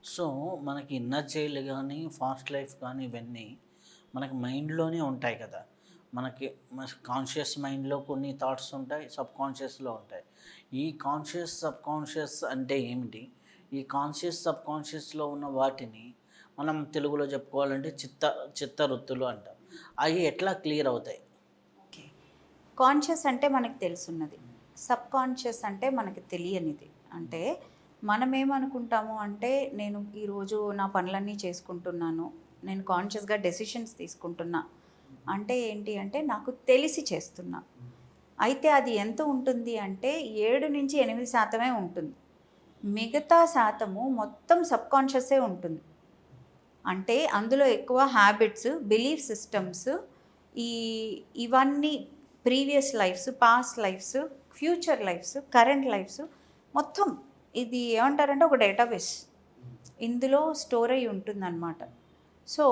So, మనకి inner child గానీ, fast life కానీ ఇవన్నీ మనకి మైండ్‌లోనే ఉంటాయి కదా! మనకి కాన్షియస్ మైండ్‌లో కొన్ని థాట్స్ ఉంటాయి. సబ్‌కాన్షియస్‌లో ఉంటాయి. ఈ కాన్షియస్, సబ్‌కాన్షియస్ అంటే ఏమిటి? ఈ కాన్షియస్, సబ్‌కాన్షియస్‌లో ఉన్న వాటిని మనం తెలుగులో చెప్పుకోవాలంటే చిత్తవృత్తులు అంటాం. అయి ఎట్లా క్లియర్ అవుతాయి? ఓకే. కాన్షియస్ అంటే మనకు తెలుసున్నది. సబ్‌కాన్షియస్ అంటే మనకి తెలియనిది. అంటే మనమేమనుకుంటాము అంటే, నేను ఈరోజు నా పనులన్నీ చేసుకుంటున్నాను. నేను కాన్షియస్‌గా డెసిషన్స్ తీసుకుంటున్నా. అంటే ఏంటి అంటే, నాకు తెలిసి చేస్తున్నా. అయితే అది ఎంత ఉంటుంది అంటే 7-8% ఉంటుంది. మిగతా శాతము మొత్తం సబ్‌కాన్షియసే ఉంటుంది. అంటే అందులో ఎక్కువ హ్యాబిట్స్, బిలీఫ్ సిస్టమ్స్, ఈ ఇవన్నీ previous lifes, past lifes, future lifes, current lifes మొత్తం ఇది ఏమంటారంటే ఒక డేటాబేస్. ఇందులో స్టోర్ అయ్యి ఉంటుందన్నమాట. సో,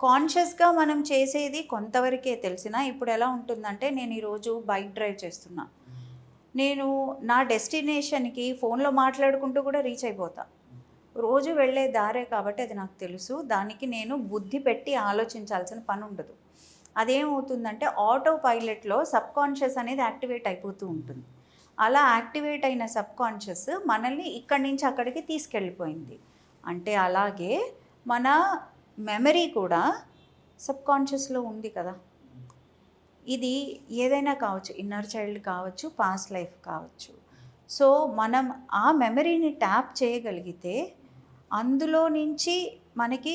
కాన్షియస్‌గా మనం చేసేది కొంతవరకే తెలిసినా ఇప్పుడు ఎలా ఉంటుందంటే నేను ఈరోజు బైక్ డ్రైవ్ చేస్తున్నా. నేను నా డెస్టినేషన్‌కి ఫోన్‌లో మాట్లాడుకుంటూ కూడా రీచ్ అయిపోతా. రోజు వెళ్ళే దారే కాబట్టి అది నాకు తెలుసు. దానికి నేను బుద్ధి పెట్టి ఆలోచించాల్సిన పనుండదు. అదేమవుతుందంటే ఆటో పైలట్‌లో సబ్‌కాన్షియస్ అనేది యాక్టివేట్ అయిపోతూ ఉంటుంది. అలా యాక్టివేట్ అయిన సబ్‌కాన్షియస్ మనల్ని ఇక్కడి నుంచి అక్కడికి తీసుకెళ్ళిపోయింది. అంటే అలాగే మన మెమరీ కూడా సబ్‌కాన్షియస్‌లో ఉంది కదా! ఇది ఏదైనా కావచ్చు. ఇన్నర్ చైల్డ్ కావచ్చు, పాస్ట్ లైఫ్ కావచ్చు. సో, మనం ఆ మెమరీని ట్యాప్ చేయగలిగితే, అందులో నుంచి మనకి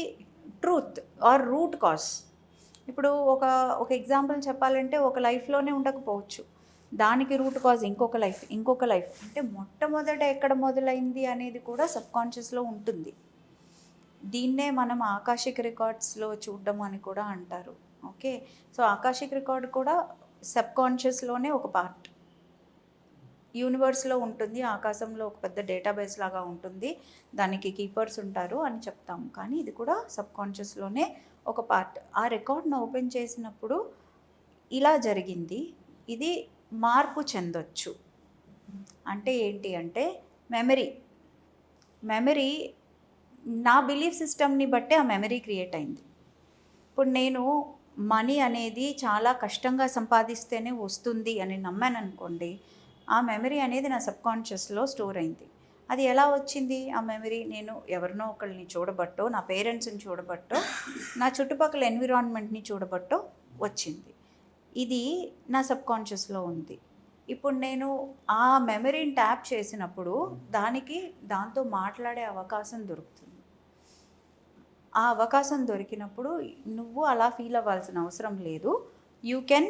ట్రూత్ ఆర్ రూట్ కాజ్ ఇప్పుడు ఒక ఎగ్జాంపుల్ చెప్పాలంటే, ఒక లైఫ్‌లోనే ఉండకపోవచ్చు. దానికి రూట్ కాజ్ ఇంకొక లైఫ్, ఇంకొక లైఫ్. అంటే మొట్టమొదట ఎక్కడ మొదలైంది అనేది కూడా సబ్‌కాన్షియస్‌లో ఉంటుంది. దీన్నే మనం ఆకాషిక్ రికార్డ్స్‌లో చూడడం అని కూడా అంటారు. ఓకే. సో, ఆకాషిక్ రికార్డ్ కూడా సబ్‌కాన్షియస్‌లోనే ఒక పార్ట్. యూనివర్స్‌లో ఉంటుంది. ఆకాశంలో ఒక పెద్ద డేటాబేస్ లాగా ఉంటుంది. దానికి కీపర్స్ ఉంటారు అని చెప్తాము. కానీ ఇది కూడా సబ్‌కాన్షియస్‌లోనే ఒక పార్ట్. ఆ రికార్డ్‌ని ఓపెన్ చేసినప్పుడు ఇలా జరిగింది. ఇది మార్పు చెందొచ్చు. అంటే ఏంటి అంటే మెమరీ. మెమరీ నా బిలీఫ్ సిస్టమ్‌ని బట్టే ఆ మెమరీ క్రియేట్ అయింది. ఇప్పుడు నేను మనీ అనేది చాలా కష్టంగా సంపాదిస్తేనే వస్తుంది అని నమ్మాననుకోండి, ఆ మెమరీ అనేది నా సబ్‌కాన్షియస్‌లో స్టోర్ అయింది. అది ఎలా వచ్చింది ఆ మెమరీ? నేను ఎవరినో ఒకళ్ళని చూడబట్టో, నా పేరెంట్స్‌ని చూడబట్టో, నా చుట్టుపక్కల ఎన్విరాన్మెంట్‌ని చూడబట్టో వచ్చింది. ఇది నా సబ్‌కాన్షియస్‌లో ఉంది. ఇప్పుడు నేను ఆ మెమరీని ట్యాప్ చేసినప్పుడు దాంతో మాట్లాడే అవకాశం దొరుకుతుంది. ఆ అవకాశం దొరికినప్పుడు నువ్వు అలా ఫీల్ అవ్వాల్సిన అవసరం లేదు. You can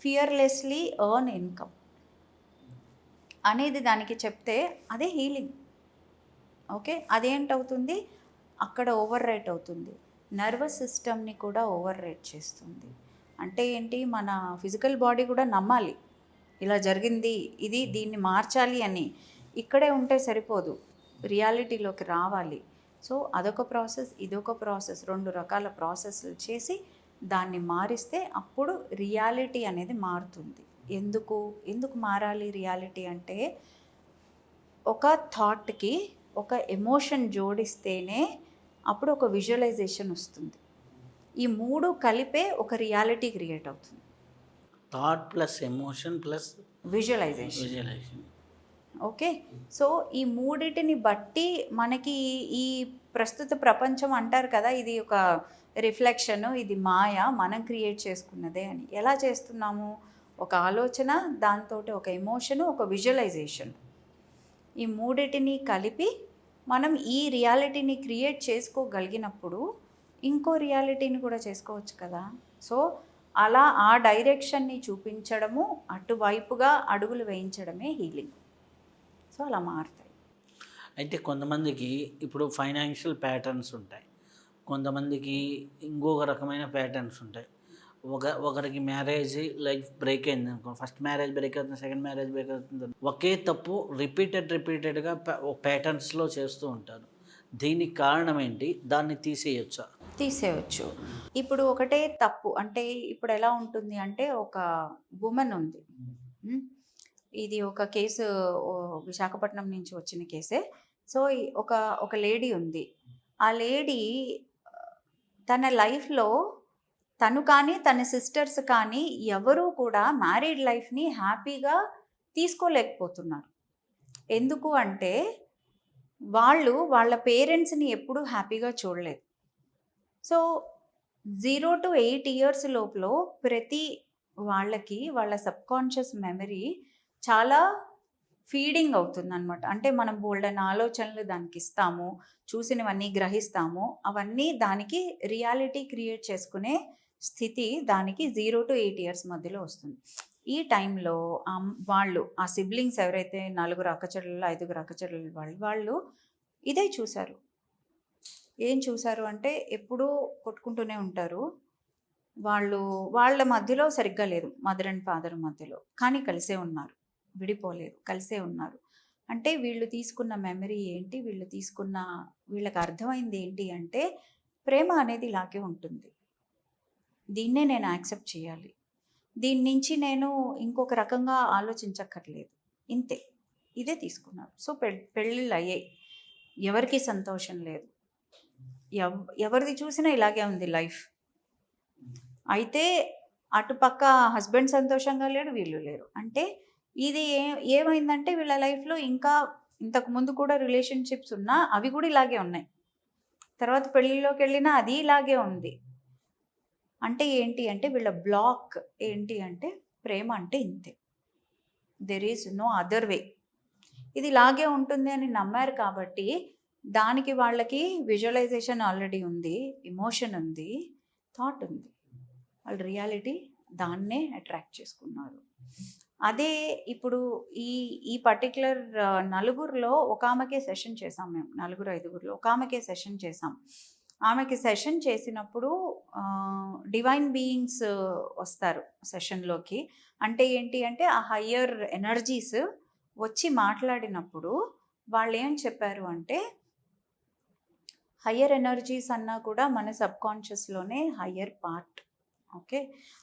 fearlessly earn income అనేది దానికి చెప్తే అదే హీలింగ్. ఓకే. అదేంటవుతుంది? అక్కడ ఓవర్ రైట్ అవుతుంది. నర్వస్ సిస్టమ్‌ని కూడా ఓవర్ రైట్ చేస్తుంది. అంటే ఏంటి? మన ఫిజికల్ బాడీ కూడా నమ్మాలి. ఇలా జరిగింది. దీన్ని మార్చాలి అని. ఇక్కడే ఉంటే సరిపోదు. రియాలిటీలోకి రావాలి. సో, అదొక ప్రాసెస్, ఇదొక ప్రాసెస్. 2 రకాల ప్రాసెస్‌లు చేసి దాన్ని మారిస్తే అప్పుడు రియాలిటీ అనేది మారుతుంది. ఎందుకు? ఎందుకు మారాలి రియాలిటీ అంటే ఒక థాట్‌కి ఒక ఎమోషన్ జోడిస్తేనే అప్పుడు ఒక విజువలైజేషన్ వస్తుంది. ఈ 3 కలిపే ఒక రియాలిటీ క్రియేట్ అవుతుంది. Thought plus emotion plus visualisation. Visualisation. Okay. So, ఈ మూడిటిని బట్టి మనకి ఈ ప్రస్తుత ప్రపంచం అంటారు కదా! ఇది ఒక రిఫ్లెక్షను, ఇది మాయ, మనం క్రియేట్ చేసుకున్నదే అని. ఎలా చేస్తున్నాము? ఒక ఆలోచన, దాంతోటి ఒక ఎమోషను, ఒక విజువలైజేషన్. ఈ మూడిటిని కలిపి మనం ఈ రియాలిటీని క్రియేట్ చేసుకోగలిగినప్పుడు ఇంకో రియాలిటీని కూడా చేసుకోవచ్చు కదా! సో, అలా ఆ డైరెక్షన్‌ని చూపించడము, అటువైపుగా అడుగులు వేయించడమే హీలింగ్. సో, అలా మారుతాయి. అయితే కొంతమందికి ఇప్పుడు ఫైనాన్షియల్ ప్యాటర్న్స్ ఉంటాయి. కొంతమందికి ఇంకొక రకమైన ప్యాటర్న్స్ ఉంటాయి. ఒకరికి మ్యారేజ్ లైఫ్ బ్రేక్ అయిందనుకో, ఫస్ట్ మ్యారేజ్ బ్రేక్ అవుతుంది, సెకండ్ మ్యారేజ్ బ్రేక్ అవుతుంది. ఒకే తప్పు రిపీటెడ్‌గా ప్యాటర్న్స్‌లో చేస్తూ ఉంటారు. దీనికి కారణం ఏంటి? దాన్ని తీసేయొచ్చా? తీసేయొచ్చు. ఇప్పుడు ఒకటే తప్పు అంటే ఇప్పుడు ఎలా ఉంటుంది అంటే ఒక వుమన్ ఉంది. హ్మ్. ఇది ఒక కేసు విశాఖపట్నం నుంచి వచ్చిన కేసే. సో ఒక లేడీ ఉంది. ఆ లేడీ తన లైఫ్లో తను కానీ తన సిస్టర్స్ కానీ ఎవరూ కూడా మ్యారీడ్ లైఫ్ని హ్యాపీగా తీసుకోలేకపోతున్నారు. ఎందుకు అంటే వాళ్ళు వాళ్ళ పేరెంట్స్ని ఎప్పుడూ హ్యాపీగా చూడలేదు. సో 0 to 8 ఇయర్స్ లోపల ప్రతి వాళ్ళకి వాళ్ళ సబ్కాన్షియస్ మెమరీ చాలా ఫీడింగ్ అవుతుందన్నమాట. అంటే మనం బోల్డన్ని ఆలోచనలు దానికి ఇస్తాము, చూసినవన్నీ గ్రహిస్తాము, అవన్నీ దానికి రియాలిటీ క్రియేట్ చేసుకునే స్థితి దానికి 0 to 8 ఇయర్స్ మధ్యలో వస్తుంది. ఈ టైంలో వాళ్ళు ఆ సిబ్లింగ్స్ ఎవరైతే 4 అక్కచెల్లెళ్ళు 5 అక్కచెల్లెళ్ళు వాళ్ళు ఇదే చూశారు. ఏం చూశారు అంటే ఎప్పుడూ కొట్టుకుంటూనే ఉంటారు. వాళ్ళ మధ్యలో సరిగ్గా లేదు, మదర్ అండ్ ఫాదర్ మధ్యలో. కానీ కలిసే ఉన్నారు, విడిపోలేదు, కలిసే ఉన్నారు. అంటే వీళ్ళు తీసుకున్న మెమరీ ఏంటి, వీళ్ళకి అర్థమైంది ఏంటి అంటే ప్రేమ అనేది ఇలాగే ఉంటుంది, దీన్నే నేను యాక్సెప్ట్ చేయాలి, దీని నుంచి నేను ఇంకొక రకంగా ఆలోచించక్కర్లేదు, ఇంతే, ఇదే తీసుకున్నారు. సో పెళ్ళిళ్ళు అయ్యాయి, ఎవరికి సంతోషం లేదు, ఎవరిది చూసినా ఇలాగే ఉంది లైఫ్. అయితే అటుపక్క హస్బెండ్ సంతోషంగా లేడు, వీళ్ళు లేరు. అంటే ఇది ఏమైందంటే వీళ్ళ లైఫ్లో ఇంకా ఇంతకు ముందు కూడా రిలేషన్షిప్స్ ఉన్నా అవి కూడా ఇలాగే ఉన్నాయి, తర్వాత పెళ్ళిలోకి వెళ్ళినా అది ఇలాగే ఉంది. అంటే ఏంటి అంటే వీళ్ళ బ్లాక్ ఏంటి అంటే ప్రేమ అంటే ఇంతే, there is no other way, ఇది ఇలాగే ఉంటుంది అని నమ్మారు. కాబట్టి దానికి వాళ్ళకి విజువలైజేషన్ ఆల్రెడీ ఉంది, ఎమోషన్ ఉంది, థాట్ ఉంది, వాళ్ళు రియాలిటీ దాన్నే అట్రాక్ట్ చేసుకున్నారు. అదే ఇప్పుడు ఈ పర్టిక్యులర్ నలుగురిలో ఒక ఆమెకే సెషన్ చేసాం మేము, 4-5 ఒక ఆమెకే సెషన్ చేసాం. ఆమెకి సెషన్ చేసినప్పుడు డివైన్ బీయింగ్స్ వస్తారు సెషన్లోకి. అంటే ఏంటి అంటే ఆ హయ్యర్ ఎనర్జీస్ వచ్చి మాట్లాడినప్పుడు వాళ్ళు ఏం చెప్పారు అంటే హయ్యర్ ఎనర్జీస్ అన్నా కూడా మన సబ్కాన్షియస్లోనే హయ్యర్ పార్ట్, ఓకే,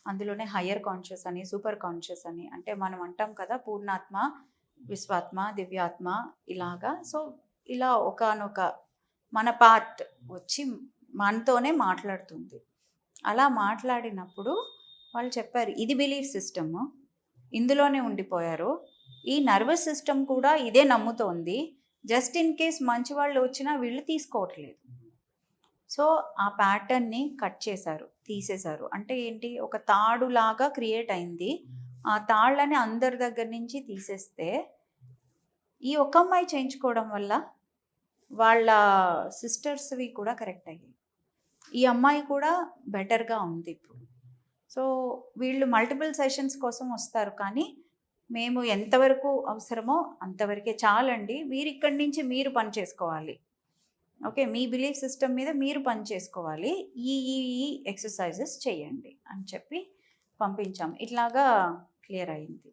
అందులోనే హయ్యర్ కాన్షియస్ అని, సూపర్ కాన్షియస్ అని, అంటే మనం అంటాం కదా పూర్ణాత్మ, విశ్వాత్మ, దివ్యాత్మ ఇలాగా. సో ఇలా ఒకానొక మన పార్ట్ వచ్చి మనతోనే మాట్లాడుతుంది. అలా మాట్లాడినప్పుడు వాళ్ళు చెప్పారు ఇది బిలీఫ్ సిస్టమ్, ఇందులోనే ఉండిపోయారు, ఈ నర్వస్ సిస్టమ్ కూడా ఇదే నమ్ముతోంది, జస్ట్ ఇన్ కేస్ మంచి వాళ్ళు వచ్చినా వీళ్ళు తీసుకోవట్లేదు. సో ఆ ప్యాటర్న్ని కట్ చేశారు, తీసేశారు. అంటే ఏంటి, ఒక తాడులాగా క్రియేట్ అయింది, ఆ తాళ్ళని అందరి దగ్గర నుంచి తీసేస్తే ఈ ఒక అమ్మాయి చేయించుకోవడం వల్ల వాళ్ళ సిస్టర్స్వి కూడా కరెక్ట్ అయ్యాయి, ఈ అమ్మాయి కూడా బెటర్గా ఉంది ఇప్పుడు. సో వీళ్ళు మల్టిపుల్ సెషన్స్ కోసం వస్తారు, కానీ మేము ఎంతవరకు అవసరమో అంతవరకే చాలండి, మీరు ఇక్కడి నుంచి మీరు పని చేసుకోవాలి, ఓకే, మీ బిలీఫ్ సిస్టమ్ మీద మీరు పని చేసుకోవాలి, ఈ ఎక్సర్సైజెస్ చేయండి అని చెప్పి పంపించాం. ఇట్లాగా క్లియర్ అయింది.